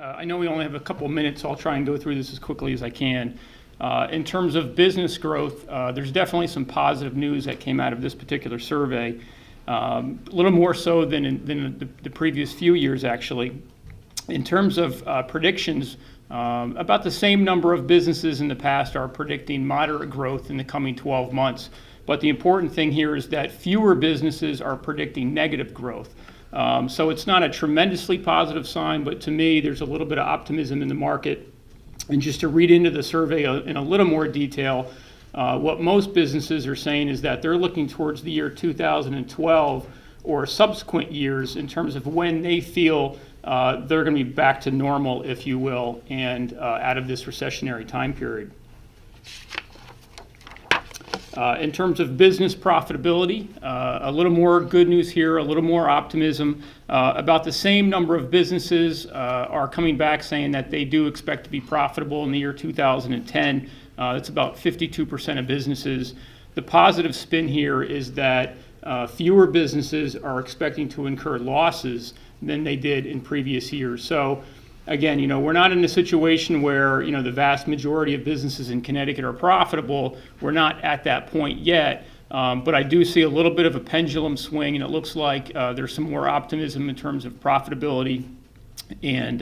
I know we only have a couple of minutes, so I'll try and go through this as quickly as I can. In terms of business growth, there's definitely some positive news that came out of this particular survey, a little more so than in the previous few years, actually. In terms of predictions, about the same number of businesses in the past are predicting moderate growth in the coming 12 months. But the important thing here is that fewer businesses are predicting negative growth. So it's not a tremendously positive sign, but to me, there's a little bit of optimism in the market. And just to read into the survey in a little more detail, what most businesses are saying is that they're looking towards the year 2012 or subsequent years in terms of when they feel they're going to be back to normal, if you will, and out of this recessionary time period. In terms of business profitability, a little more good news here, a little more optimism. About the same number of businesses are coming back saying that they do expect to be profitable in the year 2010. That's about 52% of businesses. The positive spin here is that fewer businesses are expecting to incur losses than they did in previous years. So again, we're not in a situation where, the vast majority of businesses in Connecticut are profitable. We're not at that point yet, but I do see a little bit of a pendulum swing, and it looks like there's some more optimism in terms of profitability and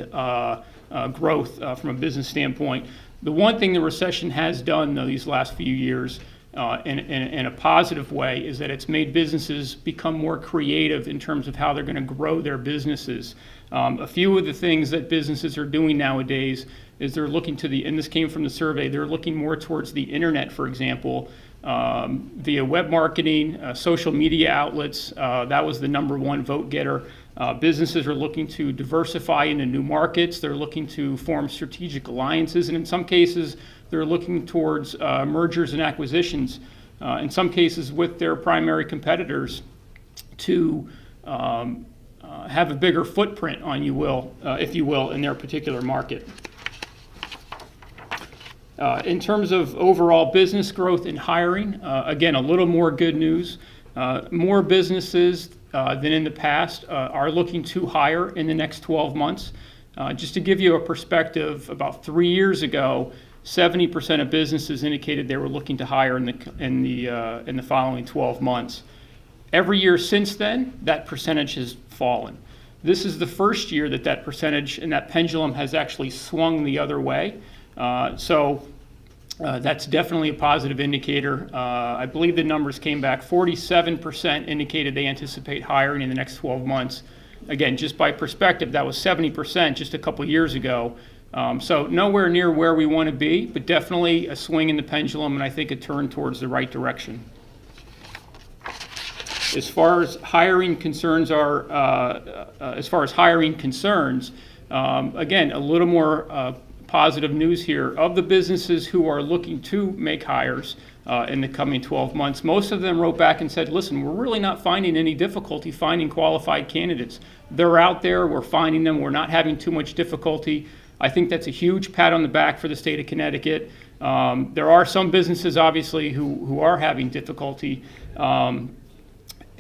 growth from a business standpoint. The one thing the recession has done, though, these last few years, in a positive way, is that it's made businesses become more creative in terms of how they're going to grow their businesses. A few of the things that businesses are doing nowadays is they're looking to and this came from the survey, they're looking more towards the internet, for example, via web marketing, social media outlets. That was the number one vote getter. Businesses are looking to diversify into new markets. They're looking to form strategic alliances, and in some cases, they're looking towards mergers and acquisitions, in some cases with their primary competitors, to have a bigger footprint if you will, in their particular market. In terms of overall business growth and hiring, again, a little more good news. More businesses than in the past are looking to hire in the next 12 months. Just to give you a perspective, about 3 years ago, 70% of businesses indicated they were looking to hire in the following 12 months. Every year since then, that percentage has fallen. This is the first year that percentage and that pendulum has actually swung the other way. So that's definitely a positive indicator. I believe the numbers came back. 47% indicated they anticipate hiring in the next 12 months. Again, just by perspective, that was 70% just a couple years ago. So nowhere near where we want to be, but definitely a swing in the pendulum, and I think a turn towards the right direction. As far as hiring concerns again, a little more positive news here. Of the businesses who are looking to make hires in the coming 12 months, most of them wrote back and said, listen, we're really not finding any difficulty finding qualified candidates. They're out there, we're finding them, we're not having too much difficulty. I think that's a huge pat on the back for the state of Connecticut. There are some businesses, obviously, who are having difficulty.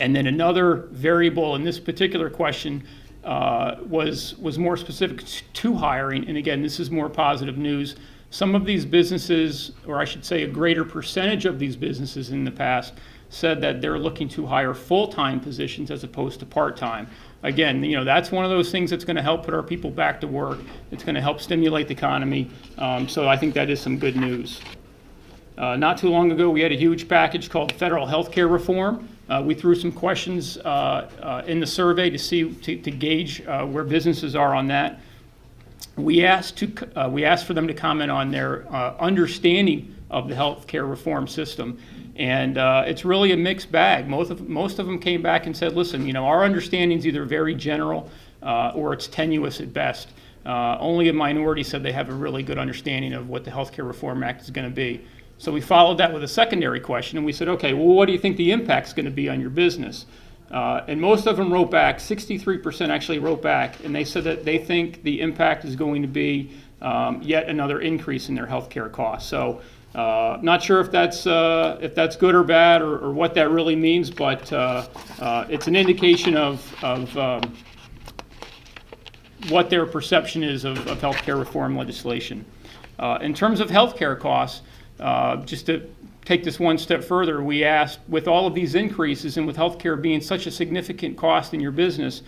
And then another variable in this particular question was more specific to hiring. And again, this is more positive news. Some of these businesses, or I should say a greater percentage of these businesses in the past, said that they're looking to hire full-time positions as opposed to part-time. Again, that's one of those things that's going to help put our people back to work. It's going to help stimulate the economy. So I think that is some good news. Not too long ago, we had a huge package called federal health care reform. We threw some questions in the survey to gauge where businesses are on that. We asked for them to comment on their understanding of the health care reform system, and it's really a mixed bag. Most of them came back and said, listen, our understanding is either very general or it's tenuous at best. Only a minority said they have a really good understanding of what the Health Care Reform Act is going to be. So we followed that with a secondary question, and we said, okay, well, what do you think the impact's going to be on your business? And most of them wrote back, 63% actually wrote back, and they said that they think the impact is going to be yet another increase in their health care costs. So not sure if that's good or bad or what that really means, but it's an indication of what their perception is of healthcare reform legislation. In terms of healthcare costs, just to take this one step further, we asked, with all of these increases and with healthcare being such a significant cost in your business,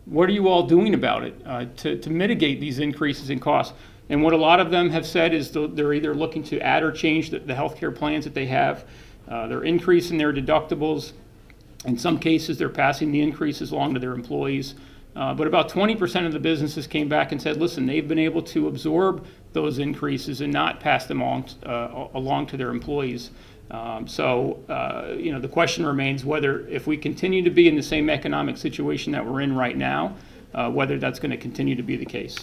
what are you all doing about it to mitigate these increases in costs? And what a lot of them have said is they're either looking to add or change the healthcare plans that they have. They're increasing their deductibles. In some cases, they're passing the increases along to their employees. But about 20% of the businesses came back and said, listen, they've been able to absorb those increases and not pass them along to their employees. The question remains whether, if we continue to be in the same economic situation that we're in right now, whether that's going to continue to be the case.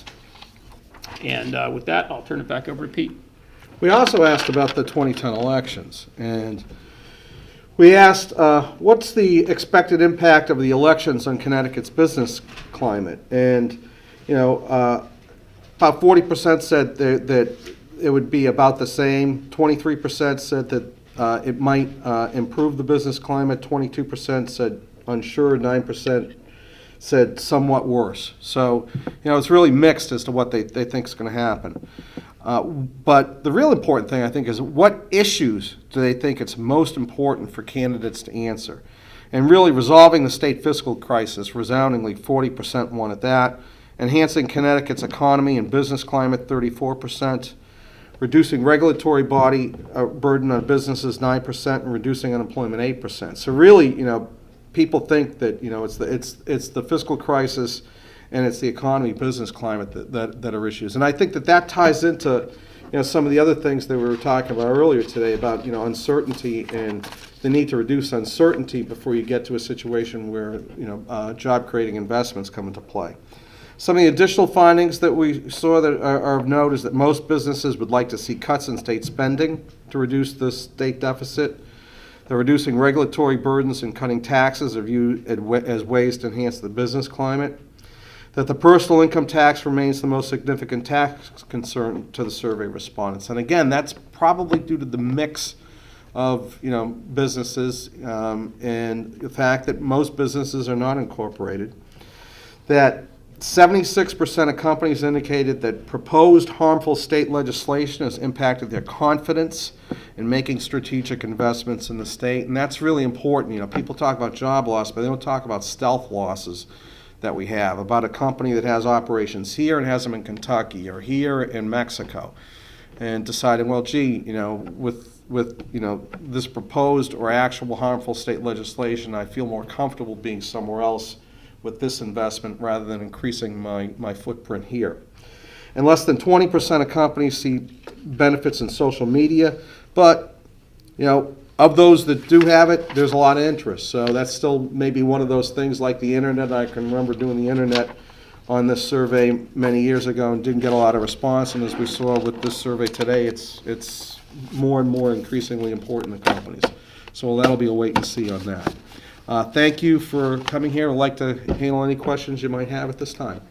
And with that, I'll turn it back over to Pete. We also asked about the 2010 elections, and we asked what's the expected impact of the elections on Connecticut's business climate. And about 40% said that it would be about the same. 23% said that it might improve the business climate. 22% said unsure. 9% said somewhat worse. So, it's really mixed as to what they think is going to happen. But the real important thing, I think, is what issues do they think it's most important for candidates to answer? And really resolving the state fiscal crisis, resoundingly 40% wanted that. Enhancing Connecticut's economy and business climate, 34%. Reducing regulatory body burden on businesses, 9%, and reducing unemployment, 8%. So really, people think that it's the fiscal crisis and it's the economy, business climate that are issues. And I think that ties into some of the other things that we were talking about earlier today about uncertainty and the need to reduce uncertainty before you get to a situation where job creating investments come into play. Some of the additional findings that we saw that are of note is that most businesses would like to see cuts in state spending to reduce the state deficit. They're reducing regulatory burdens and cutting taxes are viewed as ways to enhance the business climate. That the personal income tax remains the most significant tax concern to the survey respondents. And again, that's probably due to the mix of businesses and the fact that most businesses are not incorporated. That 76% of companies indicated that proposed harmful state legislation has impacted their confidence in making strategic investments in the state. And that's really important. People talk about job loss, but they don't talk about stealth losses that we have, about a company that has operations here and has them in Kentucky or here in Mexico, and deciding, well, gee, with this proposed or actual harmful state legislation, I feel more comfortable being somewhere else with this investment rather than increasing my footprint here. And less than 20% of companies see benefits in social media, but of those that do have it, there's a lot of interest. So that's still maybe one of those things like the internet. I can remember doing the internet on this survey many years ago and didn't get a lot of response. And as we saw with this survey today, it's more and more increasingly important to companies. So that'll be a wait and see on that. Thank you for coming here. I'd like to handle any questions you might have at this time.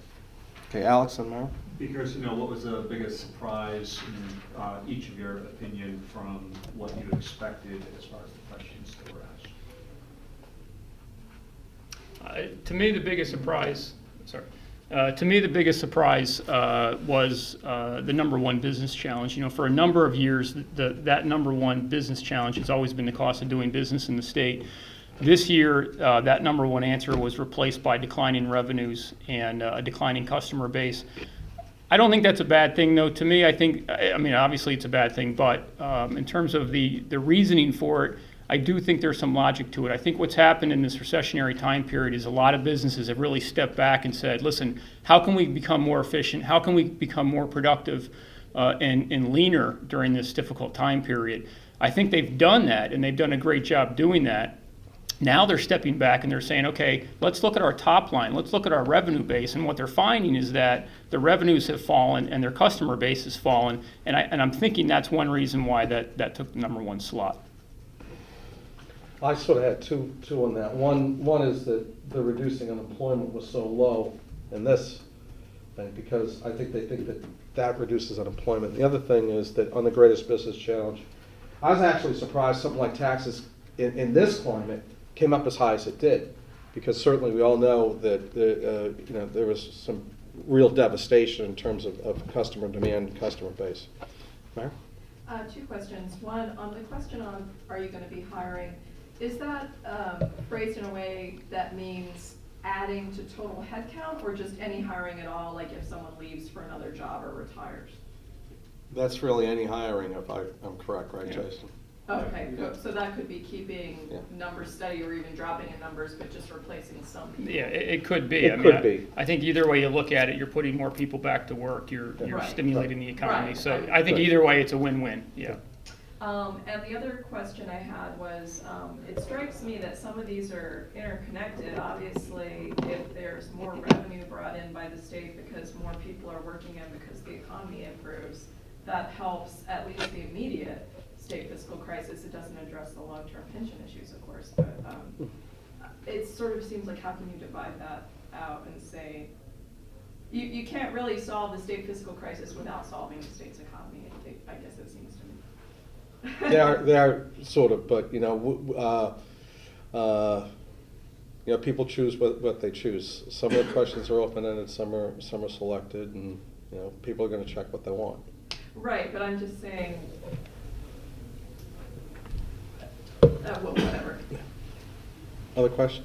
Okay, Alex and Mara. Be curious to know what was the biggest surprise in each of your opinion from what you expected as far as the questions that were asked? To me, the biggest surprise was the number one business challenge. For a number of years, that number one business challenge has always been the cost of doing business in the state. This year, that number one answer was replaced by declining revenues and a declining customer base. I don't think that's a bad thing, though. To me, obviously it's a bad thing, but in terms of the reasoning for it, I do think there's some logic to it. I think what's happened in this recessionary time period is a lot of businesses have really stepped back and said, listen, how can we become more efficient? How can we become more productive and leaner during this difficult time period? I think they've done that, and they've done a great job doing that. Now they're stepping back and they're saying, okay, let's look at our top line. Let's look at our revenue base. And what they're finding is that the revenues have fallen and their customer base has fallen. And I'm thinking that's one reason why that took the number one slot. I sort of had two on that. One is that the reducing unemployment was so low in this thing because I think they think that reduces unemployment. The other thing is that on the greatest business challenge, I was actually surprised something like taxes in this climate came up as high as it did, because certainly we all know that there was some real devastation in terms of customer demand and customer base. Mary? Two questions. One, on the question on are you going to be hiring, is that phrased in a way that means adding to total headcount or just any hiring at all, like if someone leaves for another job or retires? That's really any hiring, if I'm correct, right, Jason? Okay, Yeah. so that could be keeping Yeah. numbers steady or even dropping in numbers, but just replacing some people. Yeah, it could be. It I mean, could be. I think either way you look at it, you're putting more people back to work, you're Right. stimulating the economy. Right. So I think Right. either way, it's a win-win, yeah. And the other question I had was, it strikes me that some of these are interconnected. Obviously, if there's more revenue brought in by the state because more people are working and because the economy improves, that helps at least the immediate state fiscal crisis. It doesn't address the long-term pension issues, of course, but it sort of seems like how can you divide that out and say, you can't really solve the state fiscal crisis without solving the state's economy, I guess it seems to me. They are sort of, but people choose what they choose. Some of the questions are open-ended, some are selected, and people are going to check what they want. Right, but I'm just saying, well, whatever. Other question?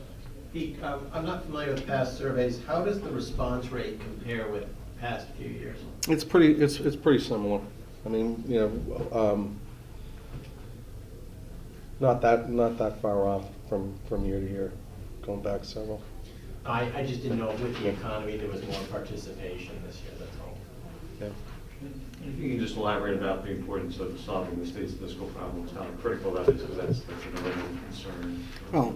Pete, I'm not familiar with past surveys. How does the response rate compare with past few years? It's pretty similar. I mean, not that far off from year to year, going back several. I just didn't know if with the economy there was more participation this year, that's all. Yeah. If you can just elaborate about the importance of solving the state's fiscal problems, how critical that is, because that's another concern. Well,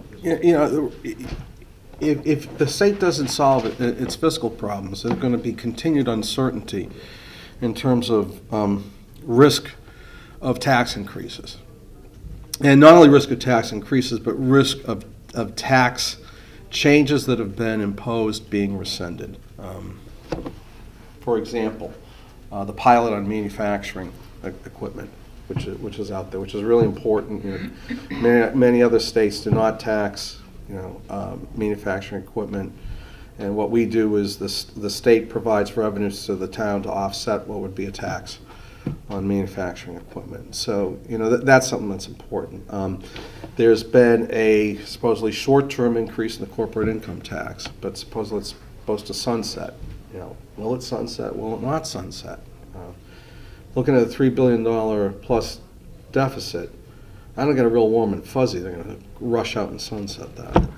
if the state doesn't solve its fiscal problems, there's going to be continued uncertainty in terms of risk of tax increases. And not only risk of tax increases, but risk of tax changes that have been imposed being rescinded. For example, the pilot on manufacturing equipment, which is out there, which is really important. Many other states do not tax, manufacturing equipment, and what we do is the state provides revenues to the town to offset what would be a tax on manufacturing equipment. So that's something that's important. There's been a supposedly short-term increase in the corporate income tax, but supposedly it's supposed to sunset. Will it sunset? Will it not sunset? Looking at a $3 billion plus deficit, I don't get a real warm and fuzzy. They're going to rush out and sunset that.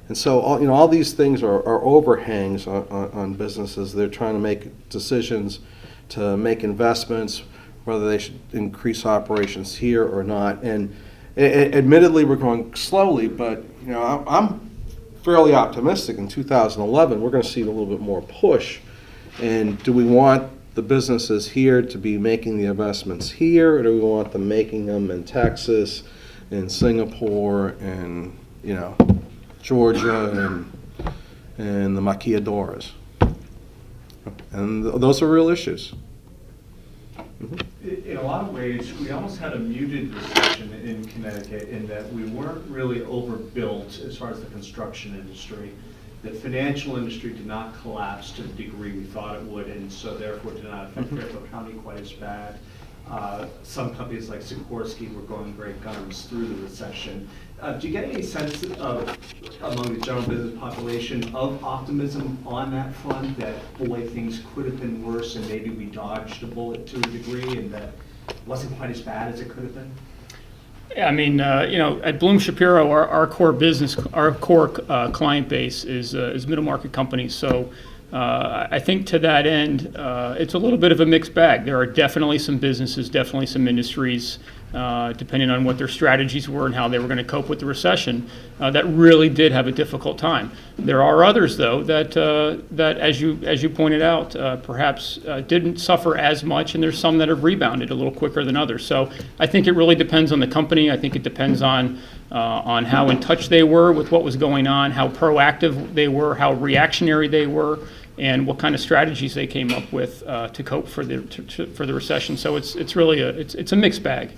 And so all these things are overhangs on businesses. They're trying to make decisions to make investments, whether they should increase operations here or not. And admittedly, we're going slowly, but I'm fairly optimistic. In 2011, we're going to see a little bit more push. And do we want the businesses here to be making the investments here, or do we want them making them in Texas, in Singapore, and Georgia, and the maquiladoras? And those are real issues. In a lot of ways, we almost had a muted recession in Connecticut in that we weren't really overbuilt as far as the construction industry. The financial industry did not collapse to the degree we thought it would, and so therefore did not affect Fairfield County quite as bad. Some companies like Sikorsky were going great guns through the recession. Do you get any sense of, among the general business population, of optimism on that front, that, boy, things could have been worse and maybe we dodged a bullet to a degree and that it wasn't quite as bad as it could have been? Yeah, I mean, at Blum Shapiro, our core business, our core client base is middle market companies. So I think to that end, it's a little bit of a mixed bag. There are definitely some businesses, definitely some industries, depending on what their strategies were and how they were going to cope with the recession, that really did have a difficult time. There are others, though, that as you pointed out, perhaps didn't suffer as much, and there's some that have rebounded a little quicker than others. So I think it really depends on the company. I think it depends on how in touch they were with what was going on, how proactive they were, how reactionary they were, and what kind of strategies they came up with to cope for the recession. So it's really a mixed bag.